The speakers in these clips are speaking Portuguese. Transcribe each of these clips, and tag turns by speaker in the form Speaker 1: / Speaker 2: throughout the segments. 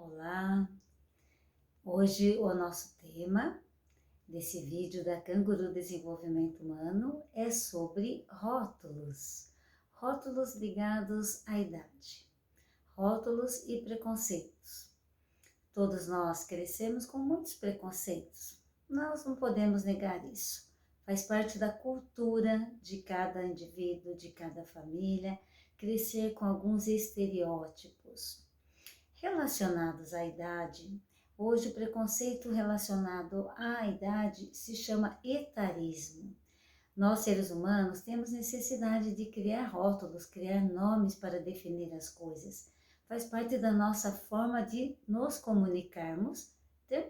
Speaker 1: Olá! Hoje o nosso tema desse vídeo da Canguru Desenvolvimento Humano é sobre rótulos. Rótulos ligados à idade. Rótulos e preconceitos. Todos nós crescemos com muitos preconceitos. Nós não podemos negar isso. Faz parte da cultura de cada indivíduo, de cada família, crescer com alguns estereótipos. Relacionados à idade, hoje o preconceito relacionado à idade se chama etarismo. Nós, seres humanos, temos necessidade de criar rótulos, criar nomes para definir as coisas. Faz parte da nossa forma de nos comunicarmos,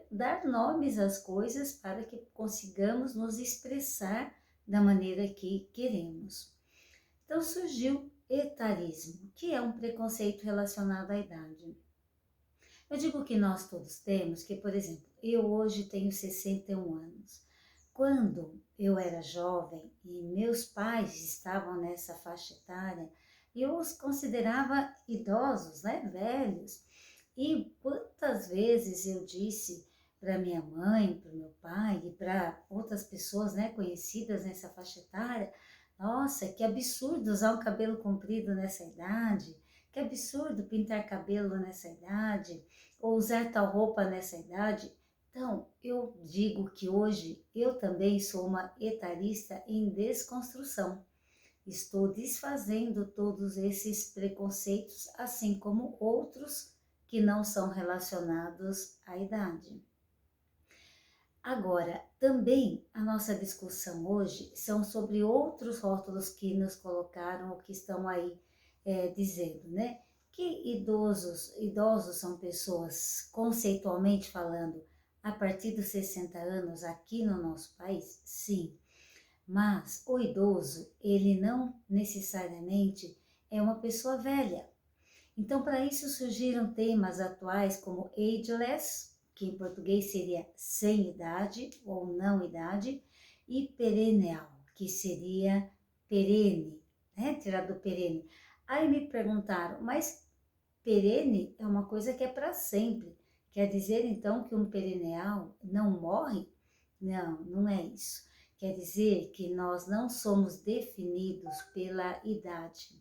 Speaker 1: dar nomes às coisas para que consigamos nos expressar da maneira que queremos. Então surgiu etarismo, que é um preconceito relacionado à idade. Eu digo que nós todos temos, que, por exemplo, eu hoje tenho 61 anos. Quando eu era jovem e meus pais estavam nessa faixa etária, eu os considerava idosos, velhos. E quantas vezes eu disse para minha mãe, para o meu pai e para outras pessoas conhecidas nessa faixa etária, nossa, que absurdo usar um cabelo comprido nessa idade, que absurdo pintar cabelo nessa idade, ou usar tal roupa nessa idade. Então, eu digo que hoje eu também sou uma etarista em desconstrução. Estou desfazendo todos esses preconceitos, assim como outros que não são relacionados à idade. Agora, também a nossa discussão hoje são sobre outros rótulos que nos colocaram, ou que estão aí dizendo, que idosos são pessoas, conceitualmente falando, a partir dos 60 anos aqui no nosso país, sim. Mas o idoso, ele não necessariamente é uma pessoa velha. Então, para isso surgiram temas atuais como ageless, que em português seria sem idade ou não idade, e perennial, que seria perene, tirado do perene. Aí me perguntaram, mas perene é uma coisa que é para sempre. Quer dizer então que um perennial não morre? Não, não é isso. Quer dizer que nós não somos definidos pela idade.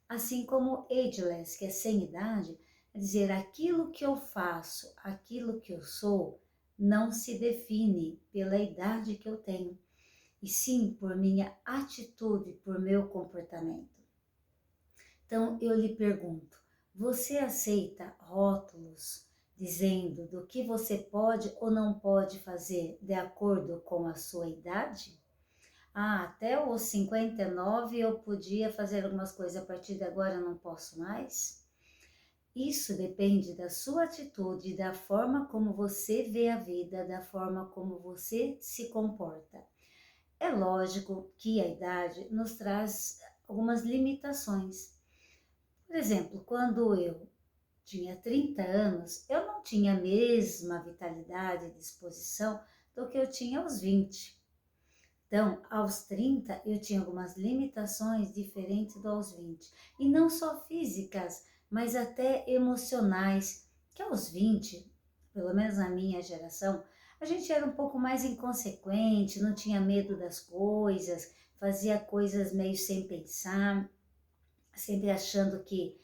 Speaker 1: Assim como ageless, que é sem idade, quer dizer, aquilo que eu faço, aquilo que eu sou, não se define pela idade que eu tenho, e sim por minha atitude, por meu comportamento. Então, eu lhe pergunto, você aceita rótulos dizendo do que você pode ou não pode fazer de acordo com a sua idade? Até os 59 eu podia fazer algumas coisas, a partir de agora eu não posso mais? Isso depende da sua atitude, da forma como você vê a vida, da forma como você se comporta. É lógico que a idade nos traz algumas limitações. Por exemplo, quando eu tinha 30 anos, eu não tinha a mesma vitalidade e disposição do que eu tinha aos 20. Então, aos 30, eu tinha algumas limitações diferentes do aos 20. E não só físicas, mas até emocionais, que aos 20, pelo menos na minha geração, a gente era um pouco mais inconsequente, não tinha medo das coisas, fazia coisas meio sem pensar, sempre achando que,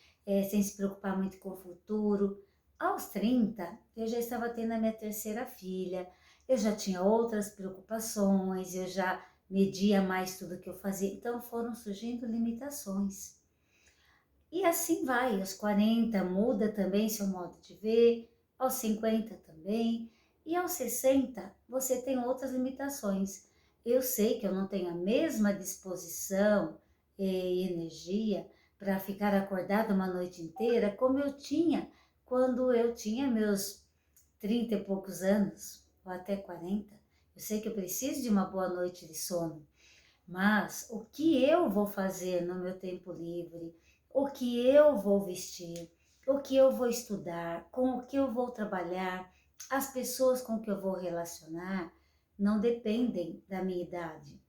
Speaker 1: sem se preocupar muito com o futuro. Aos 30, eu já estava tendo a minha terceira filha, eu já tinha outras preocupações, eu já media mais tudo que eu fazia, então foram surgindo limitações. E assim vai, aos 40 muda também seu modo de ver, aos 50 também, e aos 60 você tem outras limitações. Eu sei que eu não tenho a mesma disposição e energia para ficar acordada uma noite inteira como eu tinha quando eu tinha meus 30 e poucos anos, ou até 40. Eu sei que eu preciso de uma boa noite de sono, mas o que eu vou fazer no meu tempo livre, o que eu vou vestir, o que eu vou estudar, com o que eu vou trabalhar, as pessoas com que eu vou relacionar, não dependem da minha idade,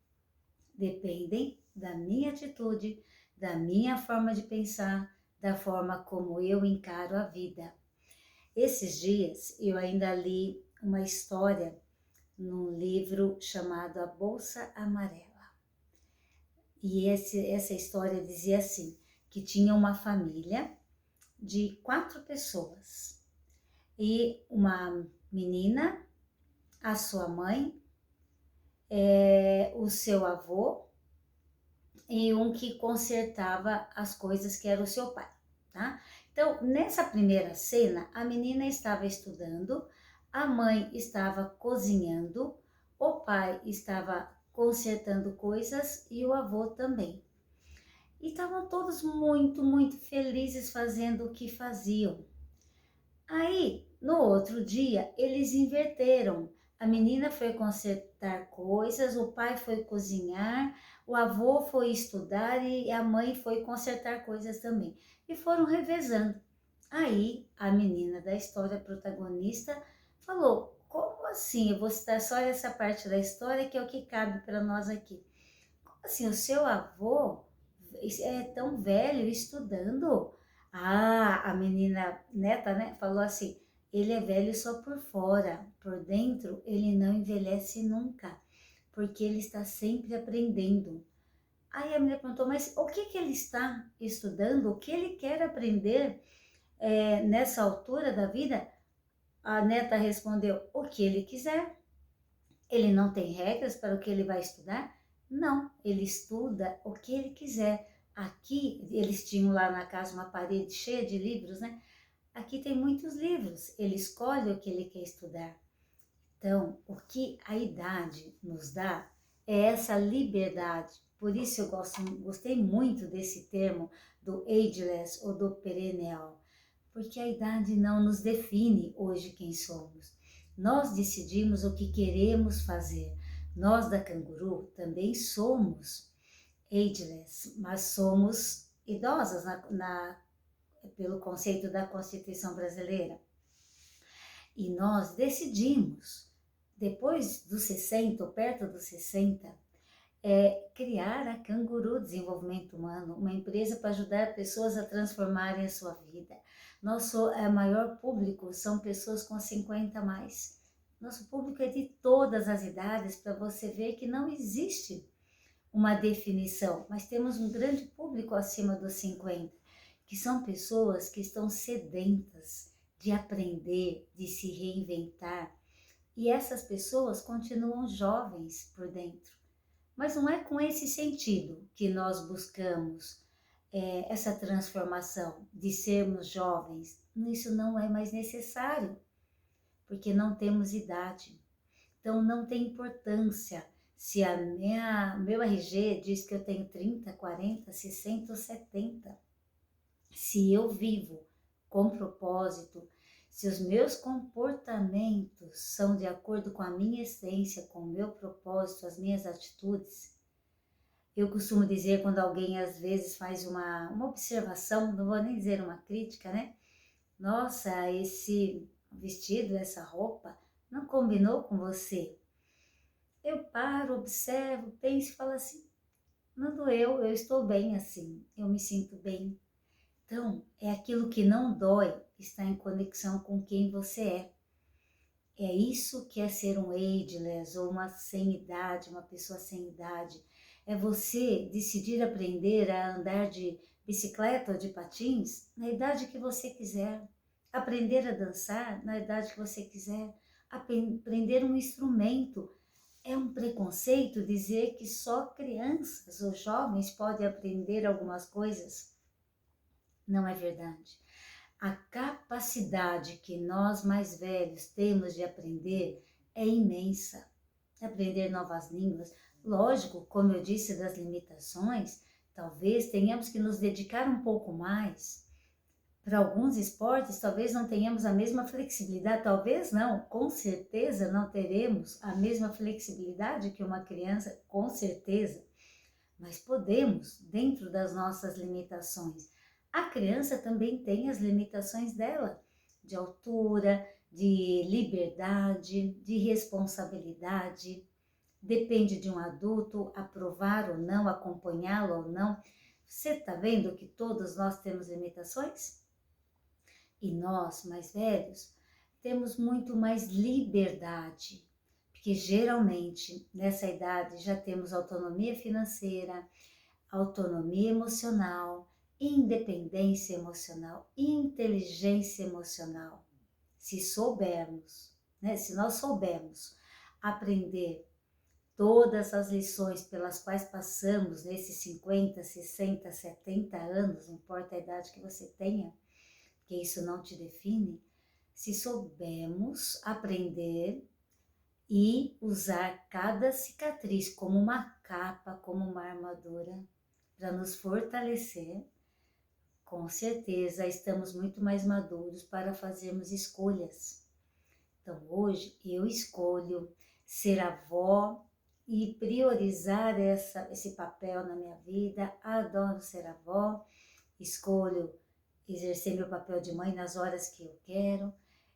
Speaker 1: dependem da minha atitude, da minha forma de pensar, da forma como eu encaro a vida. Esses dias eu ainda li uma história num livro chamado A Bolsa Amarela. E essa história dizia assim, que tinha uma família de 4 pessoas. E uma menina, a sua mãe, o seu avô e um que consertava as coisas que era o seu pai, tá? Então, nessa primeira cena, a menina estava estudando, a mãe estava cozinhando, o pai estava consertando coisas e o avô também. E estavam todos muito, muito felizes fazendo o que faziam. Aí, no outro dia, eles inverteram. A menina foi consertar coisas, o pai foi cozinhar, o avô foi estudar e a mãe foi consertar coisas também. E foram revezando. Aí, a menina da história protagonista falou: como assim? Eu vou citar só essa parte da história que é o que cabe para nós aqui. Como assim? O seu avô é tão velho estudando? Ah, a menina neta, né, falou assim: ele é velho só por fora, por dentro ele não envelhece nunca, porque ele está sempre aprendendo. Aí a menina perguntou: mas o que que ele está estudando? O que ele quer aprender nessa altura da vida? A neta respondeu: o que ele quiser. Ele não tem regras para o que ele vai estudar? Não, ele estuda o que ele quiser. Aqui, eles tinham lá na casa uma parede cheia de livros, né? Aqui tem muitos livros, ele escolhe o que ele quer estudar. Então, o que a idade nos dá é essa liberdade. Por isso eu gostei muito desse termo do ageless ou do perennial, porque a idade não nos define hoje quem somos. Nós decidimos o que queremos fazer. Nós da Canguru também somos ageless, mas somos idosas pelo conceito da Constituição Brasileira. E nós decidimos, depois dos 60, ou perto dos 60, criar a Canguru Desenvolvimento Humano, uma empresa para ajudar pessoas a transformarem a sua vida. Nosso maior público são pessoas com 50 a mais. Nosso público é de todas as idades, para você ver que não existe uma definição, mas temos um grande público acima dos 50, que são pessoas que estão sedentas de aprender, de se reinventar. E essas pessoas continuam jovens por dentro. Mas não é com esse sentido que nós buscamos essa transformação de sermos jovens. Isso não é mais necessário, porque não temos idade. Então não tem importância se meu RG diz que eu tenho 30, 40, 60 ou 70. Se eu vivo com propósito, se os meus comportamentos são de acordo com a minha essência, com o meu propósito, as minhas atitudes. Eu costumo dizer quando alguém às vezes faz uma observação, não vou nem dizer uma crítica, né? Nossa, esse vestido, essa roupa não combinou com você. Eu paro, observo, penso e falo assim, não doeu, eu estou bem assim, eu me sinto bem. Então, é aquilo que não dói, está em conexão com quem você é. É isso que é ser um ageless ou uma sem idade, uma pessoa sem idade. É você decidir aprender a andar de bicicleta ou de patins na idade que você quiser. Aprender a dançar na idade que você quiser. Aprender um instrumento. É um preconceito dizer que só crianças ou jovens podem aprender algumas coisas. Não é verdade. A capacidade que nós mais velhos temos de aprender é imensa. Aprender novas línguas, lógico, como eu disse, das limitações, talvez tenhamos que nos dedicar um pouco mais. Para alguns esportes, talvez não tenhamos a mesma flexibilidade, talvez não, com certeza não teremos a mesma flexibilidade que uma criança, com certeza, mas podemos, dentro das nossas limitações. A criança também tem as limitações dela, de altura, de liberdade, de responsabilidade. Depende de um adulto aprovar ou não, acompanhá-lo ou não. Você está vendo que todos nós temos limitações? E nós, mais velhos, temos muito mais liberdade, porque geralmente nessa idade já temos autonomia financeira, autonomia emocional, independência emocional, inteligência emocional. Se soubermos, né? Se nós soubermos aprender todas as lições pelas quais passamos nesses 50, 60, 70 anos, não importa a idade que você tenha, que isso não te define, se soubermos aprender e usar cada cicatriz como uma capa, como uma armadura, para nos fortalecer, com certeza estamos muito mais maduros para fazermos escolhas. Então hoje eu escolho ser avó e priorizar esse papel na minha vida. Adoro ser avó, escolho exercer meu papel de mãe nas horas que eu quero,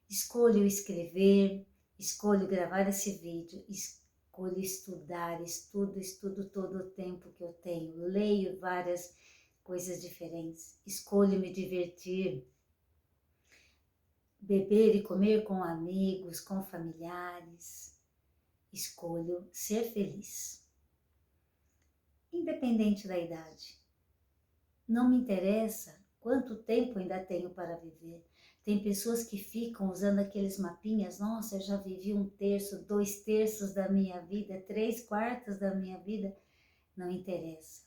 Speaker 1: escolho escrever, escolho gravar esse vídeo, escolho estudar, estudo todo o tempo que eu tenho, leio várias coisas diferentes, escolho me divertir, beber e comer com amigos, com familiares, escolho ser feliz, independente da idade. Não me interessa quanto tempo ainda tenho para viver. Tem pessoas que ficam usando aqueles mapinhas, nossa, eu já vivi 1/3, 2/3 da minha vida, 3/4 da minha vida. Não interessa.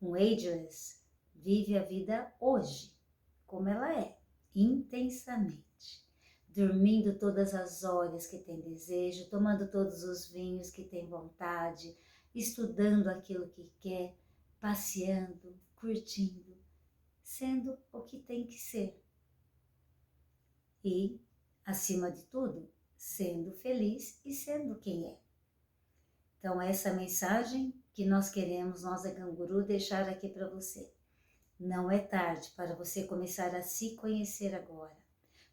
Speaker 1: Um ageless vive a vida hoje, como ela é, intensamente. Dormindo todas as horas que tem desejo, tomando todos os vinhos que tem vontade, estudando aquilo que quer, passeando, curtindo, sendo o que tem que ser. E, acima de tudo, sendo feliz e sendo quem é. Então, essa mensagem que nós queremos, nós da Canguru, deixar aqui para você. Não é tarde para você começar a se conhecer agora.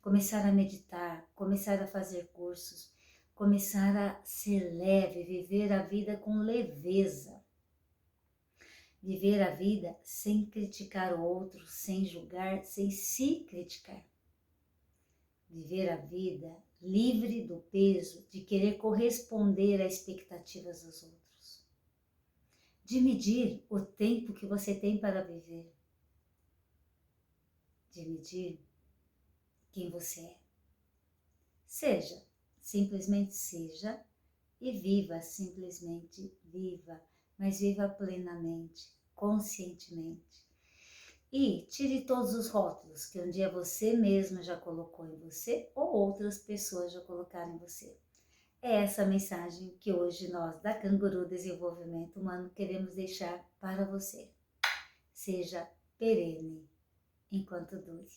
Speaker 1: Começar a meditar, começar a fazer cursos, começar a ser leve, viver a vida com leveza. Viver a vida sem criticar o outro, sem julgar, sem se criticar. Viver a vida livre do peso de querer corresponder às expectativas dos outros. De medir o tempo que você tem para viver. De medir quem você é. Seja, simplesmente seja e viva, simplesmente viva, mas viva plenamente, conscientemente. E tire todos os rótulos que um dia você mesma já colocou em você ou outras pessoas já colocaram em você. É essa mensagem que hoje nós da Canguru Desenvolvimento Humano queremos deixar para você. Seja perene enquanto dure.